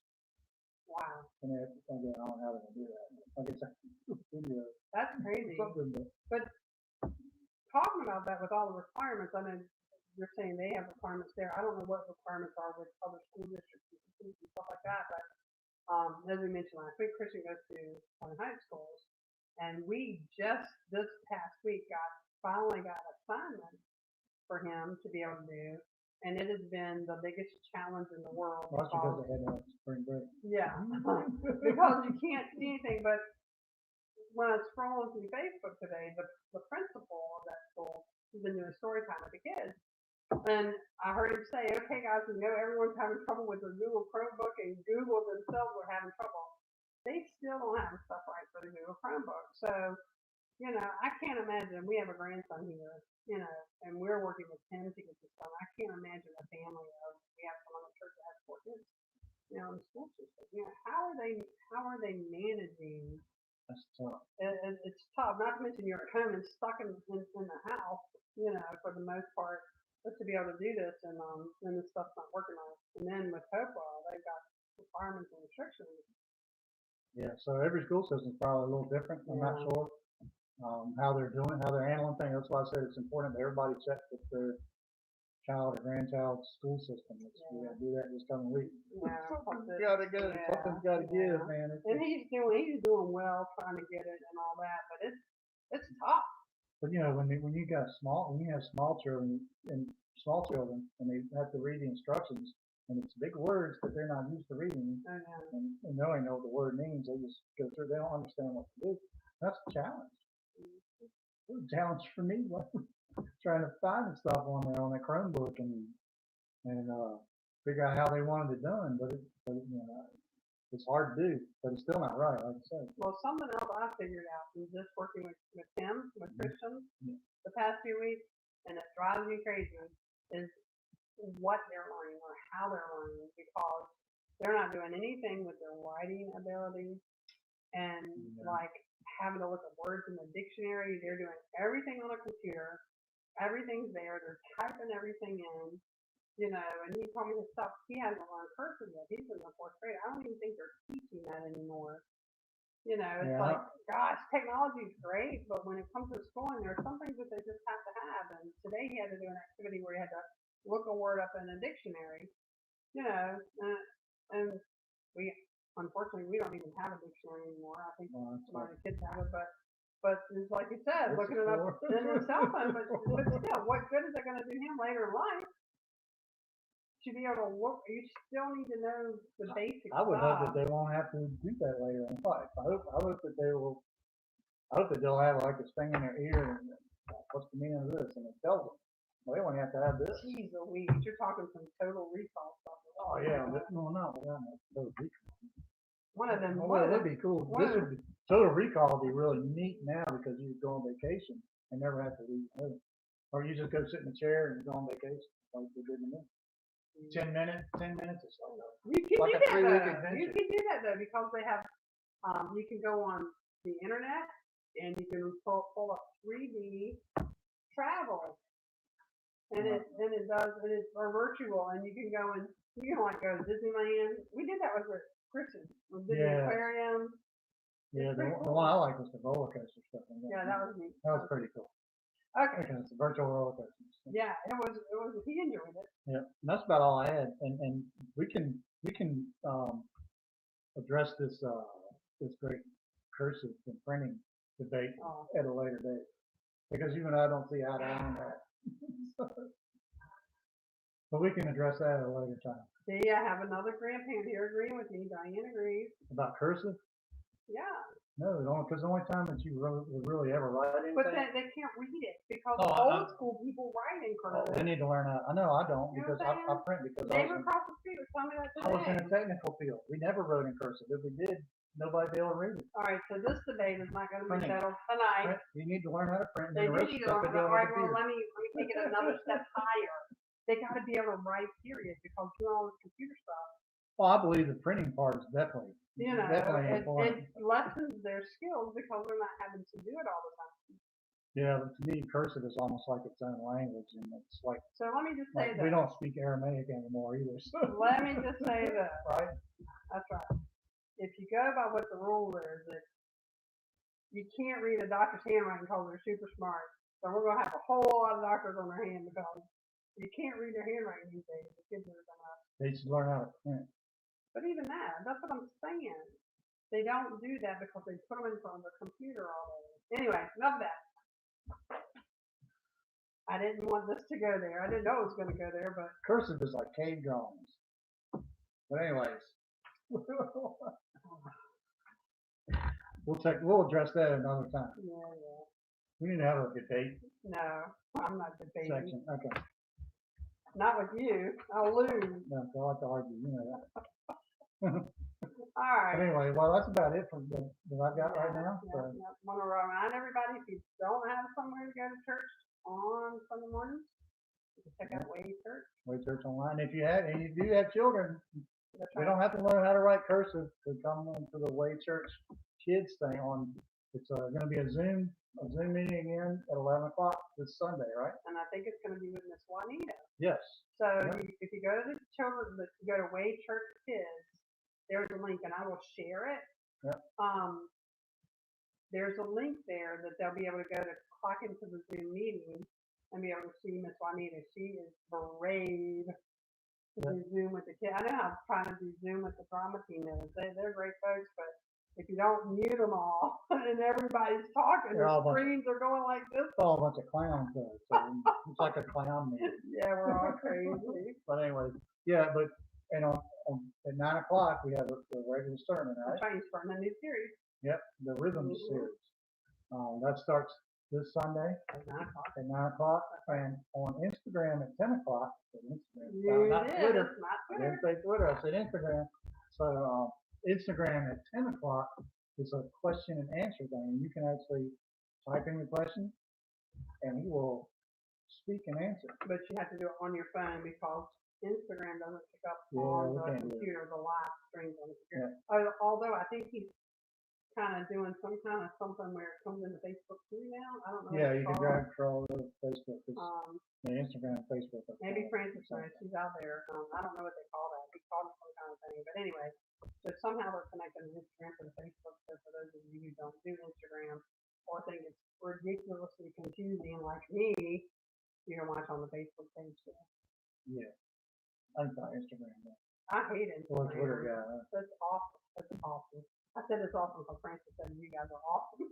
Speaker 2: Wow.
Speaker 1: And they have to, again, I don't know how they're gonna do that. I guess video
Speaker 2: That's crazy.
Speaker 1: something,
Speaker 2: But talking about that with all the requirements, I know you're saying they have requirements there. I don't know what requirements are with other school districts and stuff like that, but as we mentioned last week, Christian goes to one of high schools, and we just this past week finally got assignment for him to be able to do, and it has been the biggest challenge in the world.
Speaker 1: well, that's because they had no spring break.
Speaker 2: Yeah, because you can't see anything. But when I was scrolling through Facebook today, the principal of that school has been doing story time with the kids. And I heard him say, okay, guys, we know everyone's having trouble with their Google Chromebook, and Google themselves are having trouble. They still don't have stuff right for the Google Chromebook. So, I can't imagine. We have a grandson here, and we're working with him to get this done. I can't imagine a family of, we have someone in the church that has 4 kids, in the school system. How are they managing?
Speaker 1: That's tough.
Speaker 2: It's tough. Not to mention you're at home and stuck in the house, for the most part. But to be able to do this and this stuff's not working out. And then with Hopewell, they've got requirements and restrictions.
Speaker 1: Yeah, so every school system is probably a little different. I'm not sure how they're doing, how they're handling things. That's why I said it's important that everybody check with their child or grandchild's school system. We got to do that this coming week.
Speaker 2: Yeah,
Speaker 1: something's got to go.
Speaker 2: Yeah,
Speaker 1: Something's got to give, man.
Speaker 2: And he's doing well, trying to get it and all that. But it's tough.
Speaker 1: But when you have small children and they have to read the instructions, and it's big words that they're not used to reading, and they don't know what the word means. They just go through. They don't understand what to do. That's a challenge. It was a challenge for me, trying to find the stuff on that Chromebook and figure out how they wanted it done. But it's hard to do, but it's still not right, like I said.
Speaker 2: Well, something else I figured out from just working with him, with Christian, the past few weeks, and it drives me crazy, is what they're learning or how they're learning, because they're not doing anything with their writing ability and like having to look at words in the dictionary. They're doing everything on a computer. Everything's there. They're typing everything in. And he told me the stuff he hasn't learned cursive yet. He's in the 4th grade. I don't even think they're teaching that anymore. It's like, gosh, technology is great, but when it comes to schooling, there are some things that they just have to have. And today he had to do an activity where he had to look a word up in a dictionary, and we, unfortunately, we don't even have a dictionary anymore. I think some of the kids have it, but it's like you said, looking it up in their cell phone, but still, what good is that going to do him later in life? To be able to look, you still need to know the basics.
Speaker 1: I would hope that they won't have to do that later in life. I hope that they will. I hope that they'll have like this thing in their ear and what's the meaning of this, and it tells them. Well, they won't have to have this.
Speaker 2: Jeez Louise, you're talking some total recall stuff.
Speaker 1: Oh yeah, no, total recall.
Speaker 2: One of them.
Speaker 1: Well, it would be cool. Total recall would be really neat now because you go on vacation and never have to leave home, or you just go sit in a chair and go on vacation like we did in the 10 minutes or so.
Speaker 2: You can
Speaker 1: like
Speaker 2: do
Speaker 1: a
Speaker 2: that
Speaker 1: 3-week
Speaker 2: though.
Speaker 1: adventure.
Speaker 2: You can do that though because they have. You can go on the internet and you can pull up 3D travel, and it does, and it's virtual, and you can go and you can like go to Disneyland. We did that with Christian. We did the aquarium.
Speaker 1: Yeah, the one I like was the roller coaster stuff.
Speaker 2: Yeah, that was neat.
Speaker 1: That was pretty cool.
Speaker 2: Okay.
Speaker 1: Because it's a virtual roller coaster.
Speaker 2: Yeah, it was. He enjoyed it.
Speaker 1: Yeah, and that's about all I had. And we can address this great cursive and printing debate at a later date, because you and I don't see eye to eye on that. But we can address that at a later time.
Speaker 2: See, I have another grandparent here agreeing with me. Diane agrees.
Speaker 1: About cursive?
Speaker 2: Yeah.
Speaker 1: No, because the only time that you would really ever write anything.
Speaker 2: But they can't read it because old school people write in cursive.
Speaker 1: They need to learn how. I know I don't because I print because
Speaker 2: Neighbor across the street was telling me that today.
Speaker 1: I was in a technical field. We never wrote in cursive. If we did, nobody'd be able to read it.
Speaker 2: All right, so this debate is not going to be settled tonight.
Speaker 1: You need to learn how to print.
Speaker 2: They do need to learn. All right, well, let me take it another step higher. They got to be able to write period because doing all this computer stuff.
Speaker 1: Well, I believe the printing part is definitely important.
Speaker 2: It lessens their skills because they're not having to do it all the time.
Speaker 1: Yeah, but to me, cursive is almost like its own language, and it's like.
Speaker 2: So let me just say that
Speaker 1: we don't speak Aramaic anymore either. So.
Speaker 2: Let me just say that.
Speaker 1: Right.
Speaker 2: That's right. If you go by what the rule is, that you can't read a doctor's handwriting because they're super smart. So we're gonna have a whole lot of doctors on their hand because you can't read their handwriting these days. The kids are coming up.
Speaker 1: They should learn how to print.
Speaker 2: But even that's what I'm saying. They don't do that because they put them in front of the computer all day. Anyway, enough of that. I didn't want this to go there. I didn't know it was going to go there, but
Speaker 1: cursive is like cave drawings. But anyways, we'll address that another time.
Speaker 2: Yeah.
Speaker 1: We need to have a debate.
Speaker 2: No, I'm not debating.
Speaker 1: Section. Okay.
Speaker 2: Not with you. I'll lose.
Speaker 1: No, I like to argue. You know that.
Speaker 2: All right.
Speaker 1: But anyway, well, that's about it from that I've got right now.
Speaker 2: I want to remind everybody, if you don't have somewhere to go to church on Sunday mornings, you can check out Way Church.
Speaker 1: Way Church Online. If you do have children, we don't have to learn how to write cursive to come into the Way Church Kids thing on. It's going to be a Zoom meeting again at 11 o'clock this Sunday, right?
Speaker 2: And I think it's going to be with Miss Juanita.
Speaker 1: Yes.
Speaker 2: So if you go to the children, go to Way Church Kids, there's a link, and I will share it.
Speaker 1: Yep.
Speaker 2: There's a link there that they'll be able to go to clock into the Zoom meeting and be able to see Miss Juanita. She is brave to do Zoom with the kids. I know I'm trying to do Zoom with the drama team. They're great folks, but if you don't mute them all and everybody's talking, the screens are going like this.
Speaker 1: It's all a bunch of clowns though. So it's like a clown meeting.
Speaker 2: Yeah, we're all crazy.
Speaker 1: But anyway, and at 9 o'clock we have the regular sermon, right?
Speaker 2: I'm starting a new series.
Speaker 1: Yep, the Rhythm series. That starts this Sunday
Speaker 2: at 9 o'clock.
Speaker 1: At 9 o'clock, and on Instagram at 10 o'clock.
Speaker 2: Instagram, not Twitter.
Speaker 1: I didn't say Twitter. I said Instagram. So Instagram at 10 o'clock is a question and answer thing. You can actually type in your question, and he will speak and answer.
Speaker 2: But you have to do it on your phone because Instagram doesn't pick up on the computer, the live streams on the computer. Yeah. Although I think he's kind of doing something where it comes into Facebook too now. I don't know.
Speaker 1: Yeah, you can drag control of Facebook. Instagram and Facebook.
Speaker 2: Maybe Francis knows. She's out there. I don't know what they call that. He called it some kind of thing. But anyway, so somehow they're connecting Instagram to the Facebook. So for those of you who don't do Instagram or think it's ridiculously confusing like me, you can watch on the Facebook page too.
Speaker 1: Yeah. I'm not Instagram.
Speaker 2: I hate it.
Speaker 1: Or Twitter, yeah.
Speaker 2: That's awesome. That's awesome. I said it's awesome because Francis said you guys are awesome.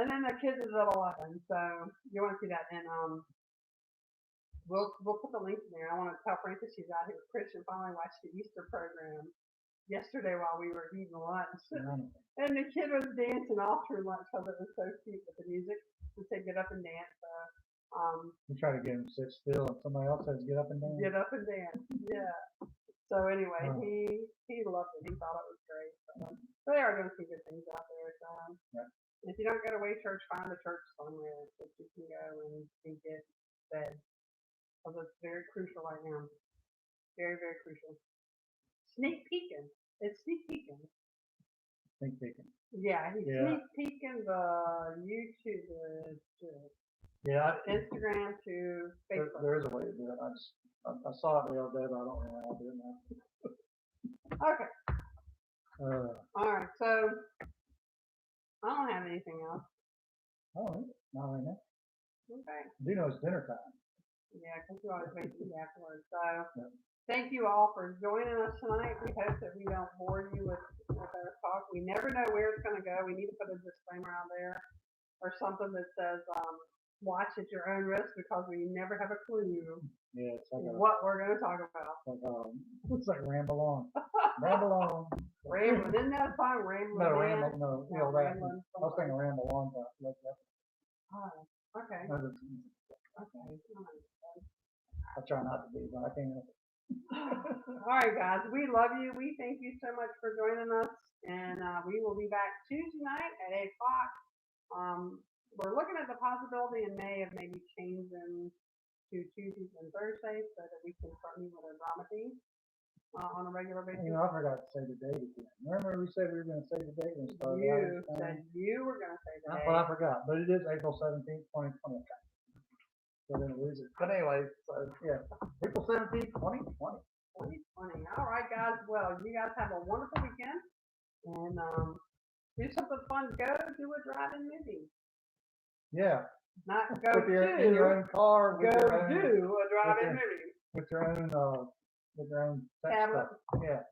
Speaker 2: And then the kids is at 11, so you want to see that. And we'll put the link in there. I want to tell Francis she's out here. Christian finally watched the Easter program yesterday while we were eating lunch. And the kid was dancing all through lunch because it was so cute with the music. We said get up and dance.
Speaker 1: We try to get him to sit still, and somebody else says get up and dance.
Speaker 2: Get up and dance, yeah. So anyway, he loved it. He thought it was great. So they are doing some good things out there. So if you don't go to Way Church, find a church somewhere that you can go and get fed. Because it's very crucial right now. Very, very crucial. Sneak peeking. It's sneak peeking.
Speaker 1: Sneak peeking.
Speaker 2: Yeah, he's sneak peeking the YouTube, Instagram to Facebook.
Speaker 1: There is a way to do it. I saw it the other day, but I don't know how to do it now.
Speaker 2: Okay. All right. So I don't have anything else.
Speaker 1: Oh, not right now.
Speaker 2: Okay.
Speaker 1: I do know it's dinner time.
Speaker 2: Yeah, because you always make food afterwards. So thank you all for joining us tonight. We hope that we don't bore you with our talk. We never know where it's going to go. We need to put a disclaimer out there or something that says, watch at your own risk because we never have a clue
Speaker 1: it's like
Speaker 2: what we're going to talk about.
Speaker 1: It's like ramble on. Ramble on.
Speaker 2: Ramble Rambling. Isn't that a song, Rambling
Speaker 1: No,
Speaker 2: Man?
Speaker 1: Ramble, no, you know that. I was thinking Ramble on, but
Speaker 2: Oh, okay. Okay.
Speaker 1: I try not to be, but I can't help it.
Speaker 2: All right, guys. We love you. We thank you so much for joining us, and we will be back Tuesday night at 8 o'clock. We're looking at the possibility in May of maybe changing to Tuesdays and Thursdays so that we can start meeting with our drama team on a regular basis.
Speaker 1: You know, I forgot to say the date again. Remember we said we were going to say the date and start.
Speaker 2: You said you were going to say the date.
Speaker 1: But I forgot. But it is April 17th, 2020. So then lose it. But anyway, so yeah, April 17th, 2020.
Speaker 2: 2020. All right, guys. Well, you guys have a wonderful weekend, and do something fun. Go do a drive-in movie.
Speaker 1: Yeah.
Speaker 2: Not go
Speaker 1: in your own car.
Speaker 2: Go do a drive-in movie.
Speaker 1: With your own
Speaker 2: tablet.
Speaker 1: Yeah.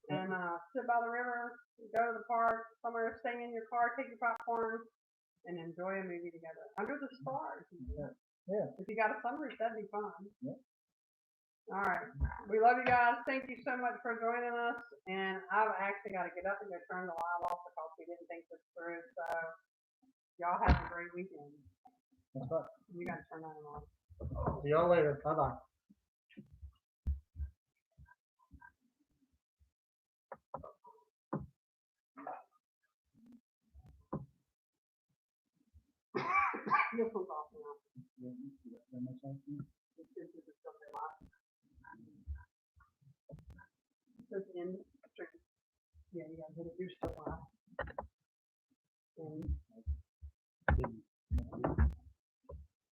Speaker 2: And sit by the river, go to the park, somewhere, stay in your car, take your popcorn, and enjoy a movie together under the stars.
Speaker 1: Yeah.
Speaker 2: If you got a sunroof, that'd be fun.
Speaker 1: Yeah.
Speaker 2: All right. We love you guys. Thank you so much for joining us. And I've actually got to get up and go turn the live off because we didn't think this through. So y'all have a great weekend.
Speaker 1: That's right.
Speaker 2: You got to turn that on.
Speaker 1: See y'all later. Bye-bye.
Speaker 2: This one's off now. This end. Yeah, you gotta hit it. You're still live. And